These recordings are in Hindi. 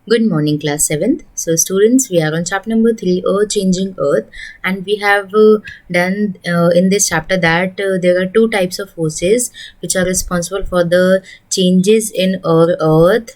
Good morning, class 7th. So, students, we are on chapter number 3, Earth Changing Earth, and we have done in this chapter that there are two types of forces which are responsible for the changes in our Earth.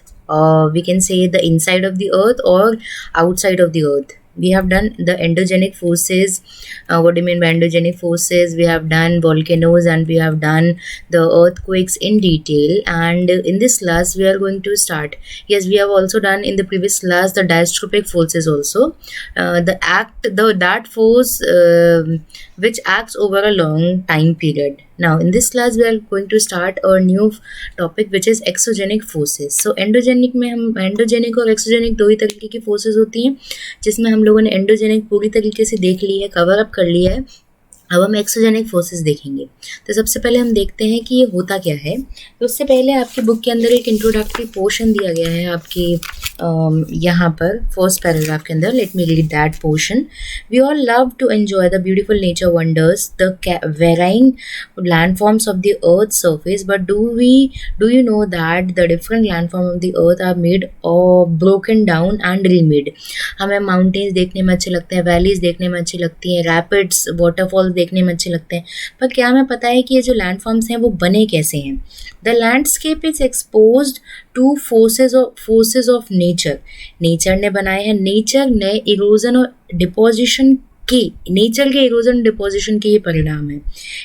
We can say the inside of the Earth or outside of the Earth. We have done the endogenic forces. What do you mean by endogenic forces? We have done volcanoes and we have done the earthquakes in detail. And in this class, we are going to start. Yes, we have also done in the previous class the diastrophic forces also. That force which acts over a long time period. Now, in this class, we are going to start a new topic which is exogenic forces. So, endogenic में हम एंडोजेनिक और एक्सोजेनिक दो ही तरीके की फोर्सेस होती हैं, जिसमें हम लोगों ने एंडोजेनिक पूरी तरीके से देख ली है, कवर अप कर लिया है. अब हम एक्सोजेनिक फोर्सेस देखेंगे. तो सबसे पहले हम देखते हैं कि ये होता क्या है. तो उससे पहले आपकी बुक के अंदर एक इंट्रोडक्टरी पोर्शन दिया गया है आपकी यहाँ पर फर्स्ट पैराग्राफ के अंदर. Let me read that portion. We all love to enjoy the beautiful nature wonders, the varying landforms of the earth surface, but do you know that the different landform of the earth are made or broken down and remade. हमें माउंटेन्स देखने में अच्छे लगते हैं, वैलीज देखने में अच्छी लगती हैं, रैपिड्स, वाटरफॉल्स देखने में अच्छे लगते हैं, पर क्या हमें पता है कि ये जो लैंडफॉर्म्स हैं वो बने कैसे हैं. The landscape is exposed two forces of nature. Nature ने बनाए हैं. नेचर ने इरोजन और डिपोजिशन के नेचर के इरोजन डिपोजिशन के ये परिणाम है.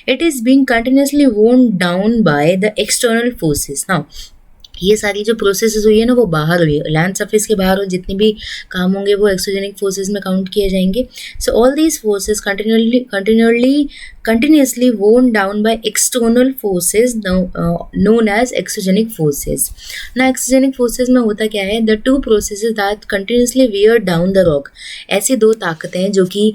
इट इज बीइंग कंटिन्यूसली वोन down by the external forces. Now ये सारी जो प्रोसेसेस हुई है ना वो बाहर हुई है, लैंड सरफेस के बाहर, और जितने भी काम होंगे वो एक्सोजेनिक फोर्सेस में काउंट किए जाएंगे. So all these forces continuously worn down by external forces known as exogenic forces. Now exogenic forces में होता क्या है? The two processes that continuously wear down the rock. ऐसी दो ताकतें हैं जो कि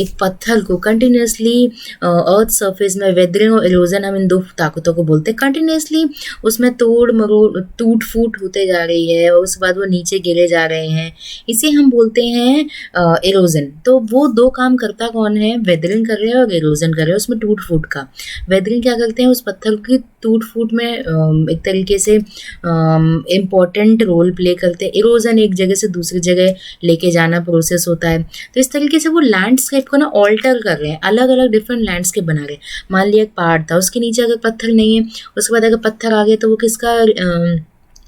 एक पत्थर को continuously अर्थ सरफेस में वेदरिंग और इरोजन, हम इन दो ताकतों को बोलते हैं. कंटिन्यूसली उसमें तोड़ मरोड़ टूट फूट होते जा रही है और उसके बाद वो नीचे गिरे जा रहे हैं, इसे हम बोलते हैं इरोजन. तो वो दो काम करता कौन है? वेदरिंग कर रहे हैं और इरोजन कर रहे हैं. उसमें टूट फूट का वेदरिंग क्या करते हैं? उस पत्थर की टूट फूट में एक तरीके से इम्पॉर्टेंट रोल प्ले करते हैं. इरोजन एक जगह से दूसरी जगह लेके जाना प्रोसेस होता है. तो इस तरीके से वो लैंडस्केप को ना ऑल्टर कर रहे हैं, अलग अलग डिफरेंट लैंडस्केप बना रहे हैं. मान लिया एक पहाड़ था, उसके नीचे अगर पत्थर नहीं है, उसके बाद अगर पत्थर आ गए तो वो किसका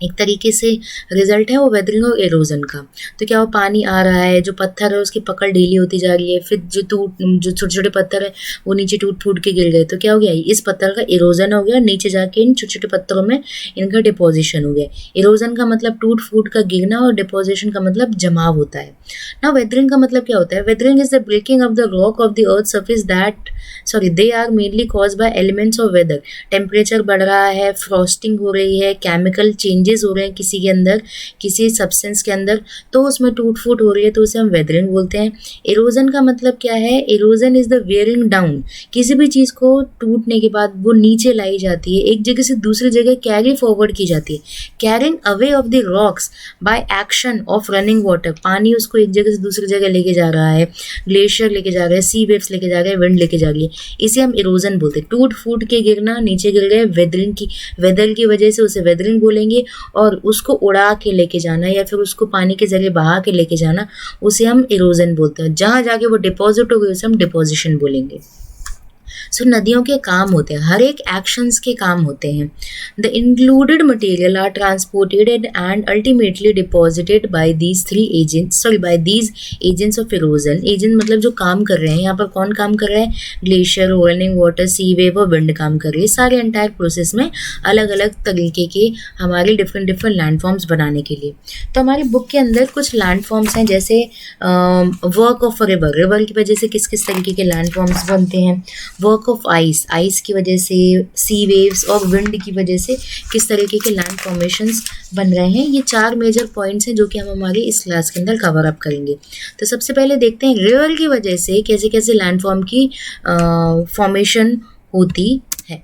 एक तरीके से रिजल्ट है? वो वेदरिंग और एरोजन का. तो क्या वो पानी आ रहा है, जो पत्थर है उसकी पकड़ ढीली होती जा रही है, फिर जो छोटे छोटे पत्थर है वो नीचे टूट फूट के गिर गए, तो क्या हो गया? इस पत्थर का इरोजन हो गया, नीचे जाके इन छोटे छोटे पत्थरों में इनका डिपोजिशन हो गया. इरोजन का मतलब टूट फूट का गिरना और डिपोजिशन का मतलब जमाव होता है. ना वेदरिंग का मतलब क्या होता है? Weathering is the breaking of the rock of the earth surface they are mainly cause by elements of weather. Temperature बढ़ रहा है, फ्रॉस्टिंग हो रही है, केमिकल चेंजेस हो रहे हैं किसी के अंदर, किसी सब्सटेंस के अंदर, तो उसमें टूट फूट हो रही है, तो उसे हम वेदरिंग बोलते हैं. इरोजन का मतलब क्या है? Erosion is the wearing down. किसी भी चीज़ को टूटने के बाद वो नीचे लाई जाती है, एक जगह से दूसरी जगह कैरी फॉरवर्ड की जाती है. Carrying away of the rocks by action of running water. पानी उसको एक जगह से दूसरी जगह लेके जा रहा है, ग्लेशियर लेके जा रहे हैं, सी वेव्स लेके जा रहे हैं, विंड लेके जा रही है, इसे हम इरोजन बोलते हैं. टूट फूट के गिरना, नीचे गिर गए, वेदर की वजह से उसे वेदरिंग बोलेंगे. और उसको उड़ा के लेके जाना या फिर उसको पानी के जरिए बहा के लेके जाना, उसे हम इरोजन बोलते हैं. जहाँ जाके वो डिपॉजिट हो गई उसे हम डिपोजिशन बोलेंगे. सो नदियों के काम होते हैं, हर एक एक्शंस के काम होते हैं. The included material are transported and ultimately deposited by these agents of erosion. Agent मतलब जो काम कर रहे हैं. यहाँ पर कौन काम कर रहा है? ग्लेशियर, रनिंग वाटर, सी वेव और विंड काम कर रही है. सारे एंटायर प्रोसेस में अलग अलग तरीके के हमारे डिफरेंट लैंडफॉर्म्स बनाने के लिए. तो हमारी बुक के अंदर कुछ लैंडफॉर्म्स हैं, जैसे वर्क ऑफ रिवर की वजह से किस किस तरीके के लैंडफॉर्म्स बनते हैं. वर्क ऑफ आइस की वजह से, सी वेव्स और विंड की वजह से किस तरीके के लैंड फॉर्मेशंस बन रहे हैं. ये 4 मेजर पॉइंट्स हैं जो कि हम हमारी इस क्लास के अंदर कवर अप करेंगे. तो सबसे पहले देखते हैं रिवर की वजह से कैसे कैसे लैंड फॉर्म की फॉर्मेशन होती है.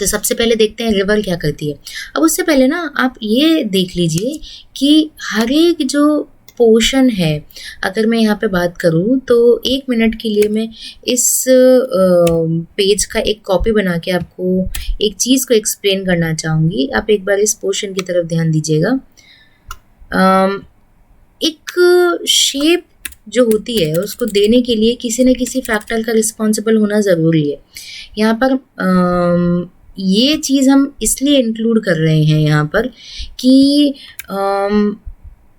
तो सबसे पहले देखते हैं रिवर क्या करती है. अब उससे पहले ना आप ये देख लीजिए कि हर एक जो पोर्शन है, अगर मैं यहाँ पे बात करूँ तो 1 मिनट के लिए मैं इस पेज का एक कॉपी बना के आपको एक चीज़ को एक्सप्लेन करना चाहूँगी. आप एक बार इस पोर्शन की तरफ ध्यान दीजिएगा. एक शेप जो होती है उसको देने के लिए किसी न किसी फैक्टर का रिस्पॉन्सिबल होना ज़रूरी है। यहाँ पर ये चीज़ हम इसलिए इंक्लूड कर रहे हैं यहाँ पर कि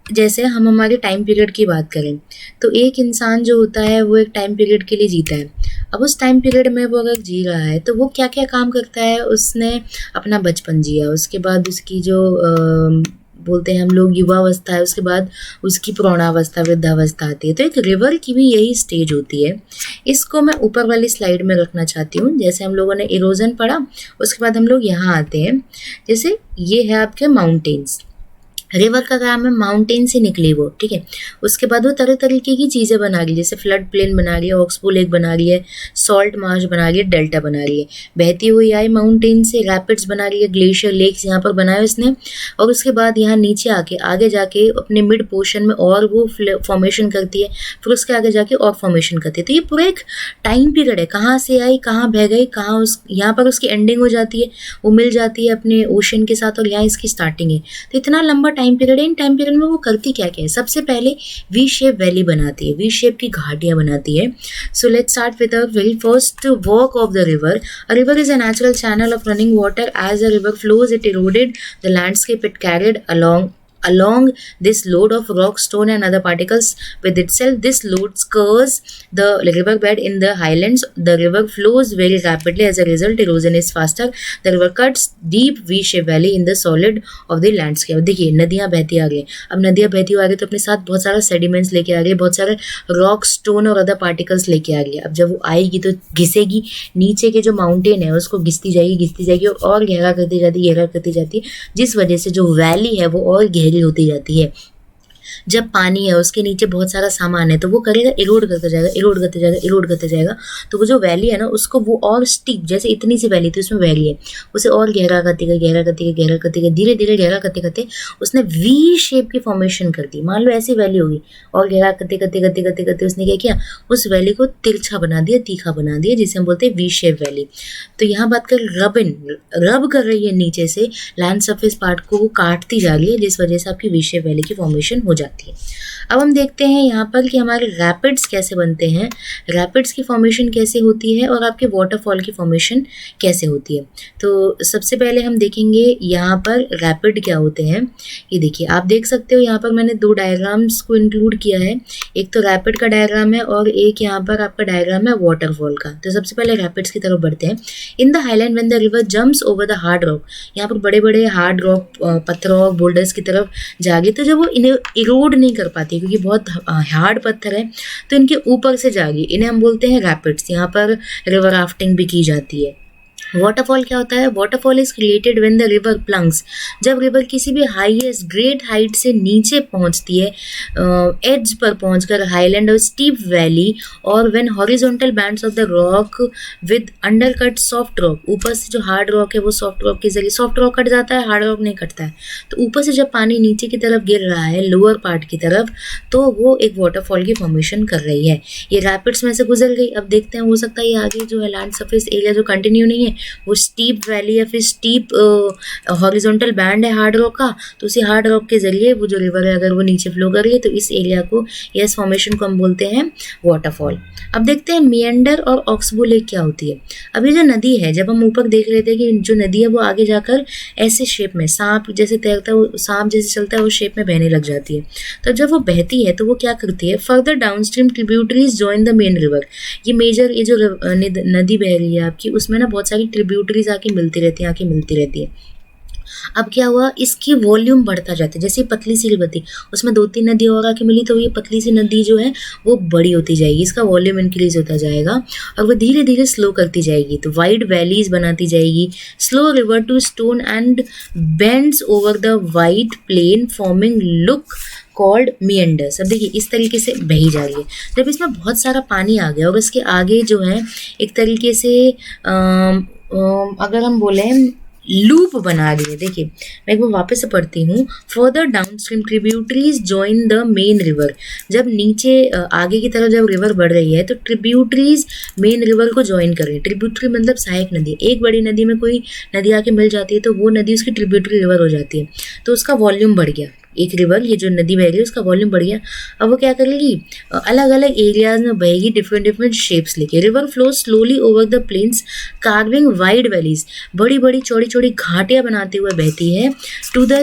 जैसे हम हमारे टाइम पीरियड की बात करें तो एक इंसान जो होता है वो एक टाइम पीरियड के लिए जीता है। अब उस टाइम पीरियड में वो अगर जी रहा है तो वो क्या क्या काम करता है, उसने अपना बचपन जिया, उसके बाद उसकी जो बोलते हैं हम लोग युवावस्था है, उसके बाद उसकी प्रौढ़ावस्था वृद्धावस्था आती है। तो एक रिवर की भी यही स्टेज होती है। इसको मैं ऊपर वाली स्लाइड में रखना चाहती हूँ। जैसे हम लोगों ने इरोजन पढ़ा, उसके बाद हम लोग यहाँ आते हैं। जैसे ये है आपके माउंटेन्स, रिवर का काम है माउंटेन से निकली वो, ठीक है। उसके बाद वो तरह तरीके की चीज़ें बना रही है, जैसे फ्लड प्लेन बना रही है, ऑक्सबो लेक बना रही है, सॉल्ट मार्श बना रही है, डेल्टा बना रही है। बहती हुई आई माउंटेन से रैपिड्स बना रही है, ग्लेशियर लेक्स यहाँ पर बनाए उसने। और उसके बाद यहाँ नीचे आगे जाके अपने मिड पोर्शन में और वो फॉर्मेशन करती है, फिर उसके आगे जाके और फॉर्मेशन करती है। तो ये पूरा एक टाइम पीरियड है, कहाँ से आई, कहाँ बह गई, कहाँ यहाँ पर उसकी एंडिंग हो जाती है, वो मिल जाती है अपने ओशन के साथ, और यहाँ इसकी स्टार्टिंग है। तो इतना लंबा टाइम पीरियड है। इन टाइम पीरियड में वो करती क्या क्या है? सबसे पहले वी शेप वैली बनाती है, वी शेप की घाटियां बनाती है। So let's start with the very first work of the river. A river is a natural channel of running water. As a river flows it eroded the landscape it carried along this load of rock, stone and other particles with itself. This load scurs the riverbed in the highlands. The river flows very rapidly. As a result, erosion is faster. The river cuts deep V-shaped valley in the solid of the landscape. देखिए नदियाँ बहती आ रही हैं। अब नदियाँ बहती आ रही है तो अपने साथ बहुत सारा सेडिमेंट्स लेके आ रही है, बहुत सारे रॉक, स्टोन और अदर पार्टिकल्स लेके आ रही है। अब जब वो आएगी तो घिसेगी, नीचे के जो माउंटेन है उसको घिसती जाएगी और गहरा करती जाती है, जिस वजह से जो वैली है वो और गहरी होती जाती है। जब पानी है उसके नीचे बहुत सारा सामान है तो वो करेगा, इरोड करते जाएगा। तो वो जो वैली है ना उसको वो और स्टीप, जैसे इतनी सी वैली थी उसमें वैली है, उसे और गहरा करते गए धीरे धीरे गहरा करते उसने वी शेप की फॉर्मेशन कर दी। मान लो ऐसी वैली होगी, और गहरा करते उसने क्या किया, उस वैली को तिरछा बना दिया, तीखा बना दिया, जिसे हम बोलते हैं वी शेप वैली। तो यहाँ बात कर रब कर रही है नीचे से लैंड सरफेस पार्ट को, वो काटती जा रही है, जिस वजह से आपकी वी शेप वैली की फॉर्मेशन हो जाती है। अब हम देखते हैं यहाँ पर कि हमारे रैपिड्स कैसे बनते हैं, रैपिड्स की फॉर्मेशन कैसे होती है और आपके वाटरफॉल की फॉर्मेशन कैसे होती है। तो सबसे पहले हम देखेंगे यहाँ पर रैपिड क्या होते हैं। ये देखिए, आप देख सकते हो यहाँ पर मैंने दो डायग्राम्स को इंक्लूड किया है, एक तो रैपिड का डायग्राम है और एक यहाँ पर आपका डायग्राम है वाटरफॉल का। तो सबसे पहले रैपिड्स की तरफ बढ़ते हैं। In the highland when the river jumps over the hard rock, यहाँ पर बड़े बड़े हार्ड रॉक, पत्थरों, बोल्डर्स की तरफ जागी, तो जब वो इन्हें इरोड नहीं कर पाती क्योंकि बहुत हार्ड पत्थर है, तो इनके ऊपर से जागी, इन्हें हम बोलते हैं रैपिड्स। यहाँ पर रिवर राफ्टिंग भी की जाती है। वाटरफॉल क्या होता है? Waterfall is created when the river plunges, जब रिवर किसी भी हाईएस्ट ग्रेट हाइट से नीचे पहुंचती है, एड्ज पर पहुंचकर हाईलैंड और स्टीप वैली, और when horizontal bands of the rock with undercut soft rock, ऊपर से जो हार्ड रॉक है वो सॉफ्ट रॉक के जरिए, सॉफ्ट रॉक कट जाता है, हार्ड रॉक नहीं कटता है, तो ऊपर से जब पानी नीचे की तरफ गिर रहा है लोअर पार्ट की तरफ, तो वो एक वाटरफॉल की फॉर्मेशन कर रही है। ये रैपिड्स में से गुजर गई। अब देखते हैं, हो सकता है ये आगे जो है लैंड सरफेस एरिया जो कंटिन्यू नहीं है, वो स्टीप वैली या फिर स्टीप हॉरिजॉन्टल बैंड है हार्ड रॉक का, तो उसी हार्ड रॉक के जरिए वो जो रिवर है अगर वो नीचे फ्लो कर रही है तो इस एरिया को, इस फॉर्मेशन को हम बोलते हैं वाटरफॉल। अब देखते हैं मिएंडर और ऑक्सबो लेक क्या होती है। अब ये जो नदी है, जब हम ऊपर देख रहे थे कि जो नदी है वो आगे जाकर ऐसे शेप में सांप जैसे तैरता है, सांप जैसे चलता है, उस शेप में बहने लग जाती है। तो जब वो बहती है तो वो क्या करती है, further downstream tributaries join the main river. ये मेजर, ये जो नदी बह रही है आपकी, उसमें ना बहुत सारी ट्रिब्यूटरीज आके मिलती रहती है। अब क्या हुआ, इसकी वॉल्यूम बढ़ता जाता है। जैसे पतली सी रिवर थी, उसमें 2-3 नदी और आके मिली, तो ये पतली सी नदी जो है वो बड़ी होती जाएगी, इसका वॉल्यूम इंक्रीज होता जाएगा और वो धीरे धीरे स्लो करती जाएगी, तो वाइड वैलीज बनाती जाएगी। Slow river to stone and bends over the wide plain forming look called meanders. अब देखिए इस तरीके से बही जा रही है। जब इसमें बहुत सारा पानी आ गया और इसके आगे जो है एक तरीके से अगर हम बोले लूप बना रही है। देखिए मैं एक बार वापस से पढ़ती हूँ। Further downstream tributaries join the main river. जब नीचे आगे की तरफ जब रिवर बढ़ रही है तो ट्रिब्यूटरीज मेन रिवर को ज्वाइन कर रही है। ट्रिब्यूटरी मतलब सहायक नदी। एक बड़ी नदी में कोई नदी आके मिल जाती है तो वो नदी उसकी ट्रिब्यूटरी रिवर हो जाती है, तो उसका वॉल्यूम बढ़ गया। एक रिवर, ये जो नदी बह रही है उसका वॉल्यूम बढ़ गया, अब वो क्या करेगी, अलग अलग एरियाज में बहेगी डिफरेंट डिफरेंट शेप्स लेके। River flow slowly over the plains carving wide valleys, बड़ी बड़ी चौड़ी चौड़ी घाटियां बनाते हुए बहती है। To the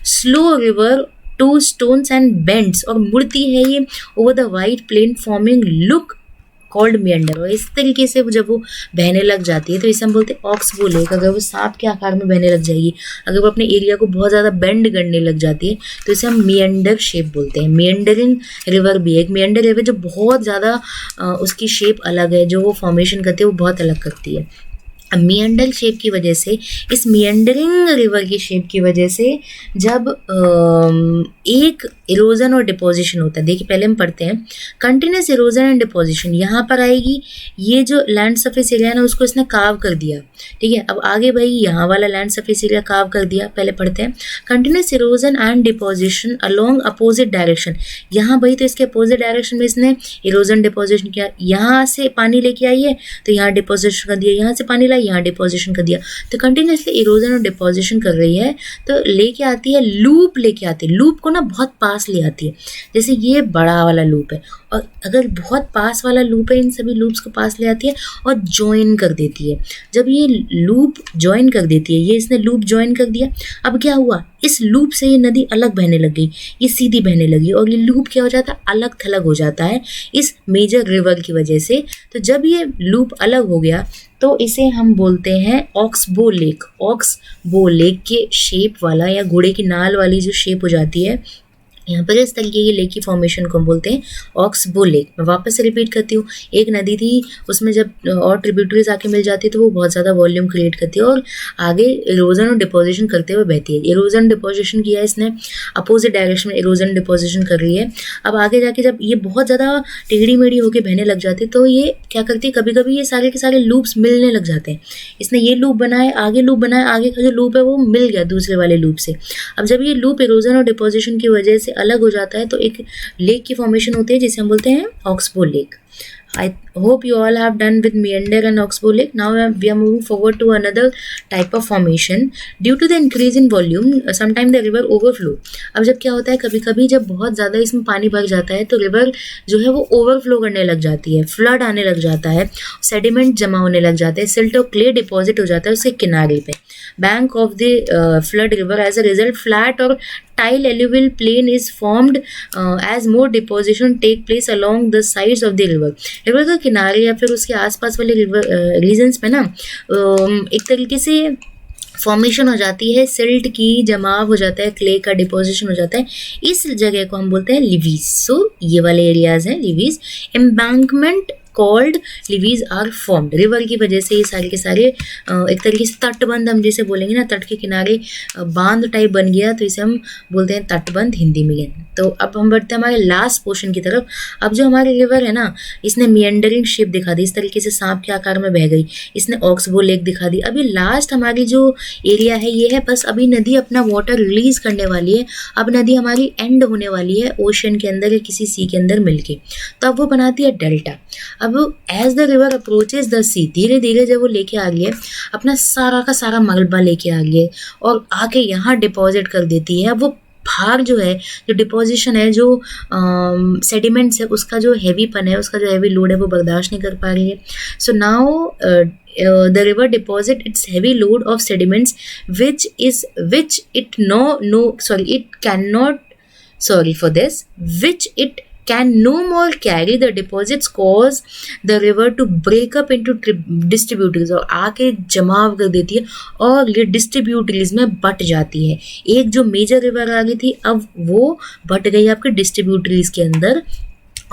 slow river to stones and bends, और मुड़ती है ये over the wide plain forming look called meander. और इस तरीके से जब वो बहने लग जाती है तो इसे हम बोलते हैं ऑक्सबो लेक। अगर वो सांप के आकार में बहने लग जाएगी, अगर वो अपने एरिया को बहुत ज़्यादा बेंड करने लग जाती है तो इसे हम मियंडर शेप बोलते हैं। मियंडरिंग रिवर भी है, एक मियंडर रिवर जो बहुत ज़्यादा उसकी शेप अलग है, जो वो फॉर्मेशन करती है वो बहुत अलग करती है। अब मियंडर शेप की वजह से, इस मियंडरिंग रिवर की शेप की वजह से जब एक इरोजन और डिपोजिशन होता है, देखिए पहले हम पढ़ते हैं कंटिन्यूस इरोजन एंड डिपोजिशन, यहाँ पर आएगी ये जो लैंड सरफेस एरिया है ना उसको इसने कार्व कर दिया, ठीक है। अब आगे भाई यहाँ वाला लैंड सरफेस एरिया कार्व कर दिया, पहले पढ़ते हैं continuous erosion and deposition along opposite direction. यहाँ भाई तो इसके अपोजिट डायरेक्शन में इसने इरोजन डिपोजिशन किया, यहाँ से पानी लेके आई है तो यहाँ डिपोजिशन कर दिया, यहाँ से पानी लाई यहाँ डिपोजिशन कर दिया, तो कंटिन्यूसली इरोजन और डिपोजिशन कर रही है। तो लेके आती है लूप, लेके आती है लूप को ना बहुत पास ले आती है, जैसे ये बड़ा वाला लूप है और अगर बहुत पास वाला लूप है इन सभी लूप्स को पास ले आती है और ज्वाइन कर देती है। जब ये लूप ज्वाइन कर देती है, ये इसने लूप ज्वाइन कर दिया, अब क्या हुआ, इस लूप से ये नदी अलग बहने लग गई, ये सीधी बहने लगी और ये लूप क्या हो जाता है, अलग थलग हो जाता है इस मेजर रिवर की वजह से। तो जब ये लूप अलग हो गया तो इसे हम बोलते हैं ऑक्सबो लेक। ऑक्सबो लेक के शेप वाला या घोड़े की नाल वाली जो शेप हो जाती है, यहाँ पर इस तरीके की लेक की फॉर्मेशन को हम बोलते हैं ऑक्सबो लेक। मैं वापस से रिपीट करती हूँ, एक नदी थी उसमें जब और ट्रिब्यूटरीज आके मिल जाती है तो वो बहुत ज़्यादा वॉल्यूम क्रिएट करती है और आगे इरोजन और डिपोजिशन करते हुए बहती है। इरोजन डिपोजिशन किया है इसने, अपोजिट डायरेक्शन में इरोजन डिपोजिशन कर रही है। अब आगे जाके जब ये बहुत ज़्यादा टेढ़ी मेढ़ी होकर बहने लग जाती है तो ये क्या करती है, कभी कभी ये सारे के सारे लूप्स मिलने लग जाते हैं। इसने ये लूप बनाए, आगे लूप बनाए, आगे का जो लूप है वो मिल गया दूसरे वाले लूप से। अब जब ये लूप इरोजन और डिपोजिशन की वजह से अलग हो जाता है तो एक लेक की फॉर्मेशन होती है जिसे हम बोलते हैं oxbow lake. I hope you all have done with meander and oxbow lake. Now we are moving forward to another type of formation. Due to the increase in volume, sometimes the river overflow. अब जब क्या होता है, कभी कभी जब बहुत ज़्यादा इसमें पानी भर जाता है तो रिवर जो है वो ओवरफ्लो करने लग जाती है, फ्लड आने लग जाता है, सेडिमेंट जमा होने लग जाते हैं, सिल्ट और क्ले डिपॉजिट हो जाता है उसके किनारे पे। Bank of the flood river as a result flat और tile alluvial plain is formed as more deposition take place along the sides of the river. River के किनारे या फिर उसके आसपास वाले रिवर रीजन्स में ना एक तरीके से फॉर्मेशन हो जाती है, सिल्ट की जमाव हो जाता है, क्ले का डिपोजिशन हो जाता है, इस जगह को हम बोलते हैं लिवीज। सो ये वाले एरियाज हैं levees. Embankment called levees are formed, river की वजह से ये सारे के सारे एक तरीके से तटबंध, हम जैसे बोलेंगे ना तट के किनारे बांध टाइप बन गया तो इसे हम बोलते हैं तटबंध हिंदी में। तो अब हम बढ़ते हैं हमारे लास्ट पोर्शन की तरफ। अब जो हमारी रिवर है ना, इसने मियंडरिंग शेप दिखा दी, इस तरीके से सांप के आकार में बह गई, इसने ऑक्सबो लेक दिखा दी। अभी लास्ट हमारी जो एरिया है ये है, बस अभी नदी अपना वाटर रिलीज करने वाली है, अब नदी हमारी एंड होने वाली है ओशन के अंदर या किसी सी के अंदर मिलके, तो अब वो बनाती है डेल्टा। अब as the river approaches the sea, धीरे धीरे जब वो लेके आ रही है अपना सारा का सारा मलबा लेके आ रही है और आके यहाँ डिपॉजिट कर देती है। अब वो भार जो है, जो डिपोजिशन है, जो सेडिमेंट्स है, उसका जो हैवीपन है, उसका जो हैवी लोड है वो बर्दाश्त नहीं कर पा रही है। So now the river deposit its heavy load of sediments which it can no more carry. The deposits cause the river to break up into distributaries और आके जमाव कर देती है और ये डिस्ट्रीब्यूटरीज में बट जाती है। एक जो मेजर रिवर आ गई थी अब वो बट गई आपके डिस्ट्रीब्यूटरीज के अंदर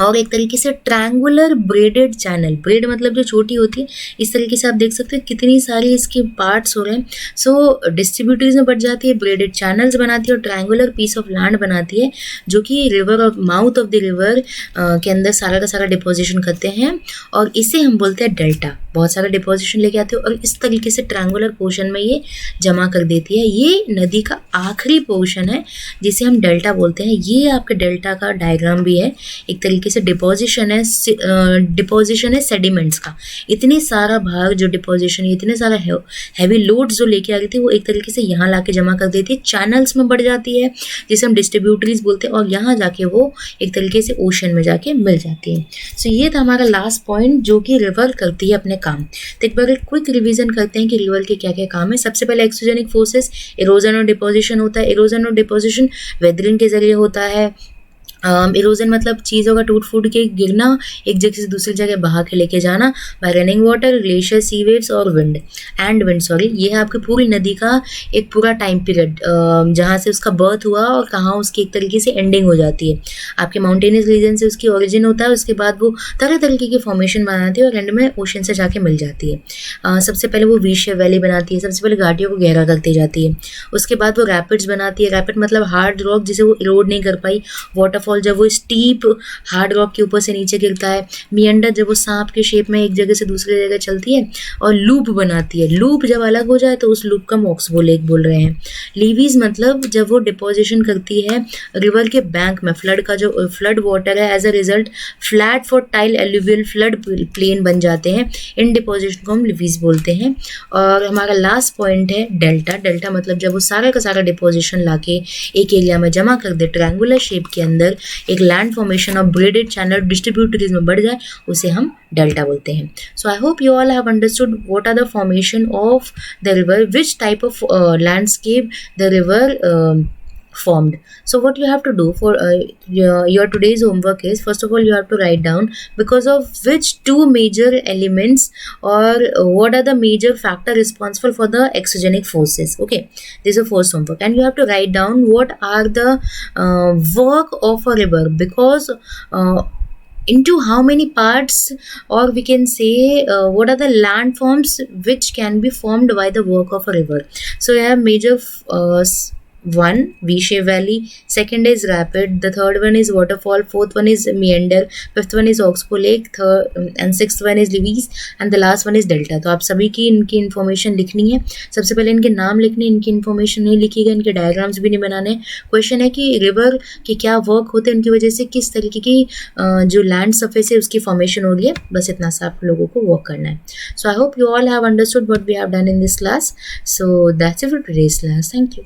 और एक तरीके से ट्रायंगुलर ब्रेडेड चैनल, ब्रेड मतलब जो छोटी होती है, इस तरीके से आप देख सकते हैं कितनी सारी इसके पार्ट्स हो रहे हैं। सो डिस्ट्रीब्यूटरीज में बढ़ जाती है, ब्रेडेड चैनल्स बनाती है और ट्रायंगुलर पीस ऑफ लैंड बनाती है जो कि रिवर और माउथ ऑफ द रिवर के अंदर सारा का सारा डिपोजिशन करते हैं और इसे हम बोलते हैं डेल्टा। बहुत सारा डिपोजिशन लेके आती है और इस तरीके से ट्रायंगुलर पोर्शन में ये जमा कर देती है। ये नदी का आखिरी पोर्शन है जिसे हम डेल्टा बोलते हैं। ये आपके डेल्टा का डायग्राम भी है, एक तरीके से डिपोजिशन है सेडिमेंट्स का। इतने सारा भाग जो डिपोजिशन, इतने सारा हैवी लोड्स जो लेके आ रही थी वो एक तरीके से यहाँ लाके जमा कर देती है, चैनल्स में बढ़ जाती है जिसे हम डिस्ट्रीब्यूटरीज बोलते हैं, और यहाँ जाके वो एक तरीके से ओशन में जाके मिल जाती है। सो ये था हमारा लास्ट पॉइंट जो कि रिवर करती है अपने काम। तो एक बार क्विक रिवीजन करते हैं कि रिवर के क्या क्या काम है। सबसे पहले एक्सोजेनिक फोर्सेस, इरोजन और डिपोजिशन होता है। इरोजन और डिपोजिशन वेदरिंग के जरिए होता है। इरोजन मतलब चीज़ों का टूट फूट के गिरना, एक जगह से दूसरी जगह बहा के लेके जाना by running water, glacier, sea waves और विंड। ये है आपकी पूरी नदी का एक पूरा टाइम पीरियड जहाँ से उसका बर्थ हुआ और कहाँ उसकी एक तरीके से एंडिंग हो जाती है। आपके माउंटेनियस रीजन से उसकी ओरिजिन होता है, उसके बाद वो तरह तरीके की फॉर्मेशन बनाती है और एंड में ओशन से जाके मिल जाती है। सबसे पहले वो वी शेप वैली बनाती है, सबसे पहले घाटियों को गहरा करती जाती है। उसके बाद वो रैपिड्स बनाती है। रैपिड मतलब हार्ड रॉक जिसे वो इरोड नहीं कर पाई। वाटरफॉल जब वो स्टीप हार्ड रॉक के ऊपर से नीचे गिरता है। मियंडर जब वो सांप के शेप में एक जगह से दूसरी जगह चलती है। और लूप बनाती है। लूप जब अलग हो जाए तो उस लूप का मॉक्सबो लेक बोल रहे हैं। लीवीज मतलब जब वो डिपोजिशन करती है रिवर के बैंक में, फ्लड का जो फ्लड वाटर है, as a result flat fertile alluvial flood plain बन जाते हैं। इन डिपोजिशन को हम लीवीज बोलते हैं। और हमारा लास्ट पॉइंट है डेल्टा। डेल्टा मतलब जब वो सारा का सारा डिपोजिशन लाके एक एरिया में जमा कर दे ट्रायंगुलर शेप के अंदर, एक land formation of braided channel distributaries में बढ़ जाए, उसे हम डेल्टा बोलते हैं। So I hope you all have understood what are the formation of the river, which type of landscape the river formed. So what you have to do for your today's homework is, first of all you have to write down because of which two major elements or what are the major factor responsible for the exogenic forces. Okay, this is a first homework, and you have to write down what are the work of a river, because into how many parts, or we can say what are the landforms which can be formed by the work of a river. So you have major one, V-shaped valley. Second is rapid. The third one is waterfall. Fourth one is meander. Fifth one is oxbow lake. And sixth one is levees. And the last one is delta. तो आप सभी की इनकी इन्फॉर्मेशन लिखनी है। सबसे पहले इनके नाम लिखने, इनकी इन्फॉर्मेशन नहीं लिखिएगा, इनके डायग्राम्स भी नहीं बनाने। क्वेश्चन है कि रिवर के क्या वर्क होते हैं, उनकी वजह से किस तरीके की जो लैंड सरफेस है उसकी फॉर्मेशन हो रही है, बस इतना सा आप लोगों को वर्क करना है। So I hope you all have understood what we have done in this class. So that's it for today's class. Thank you.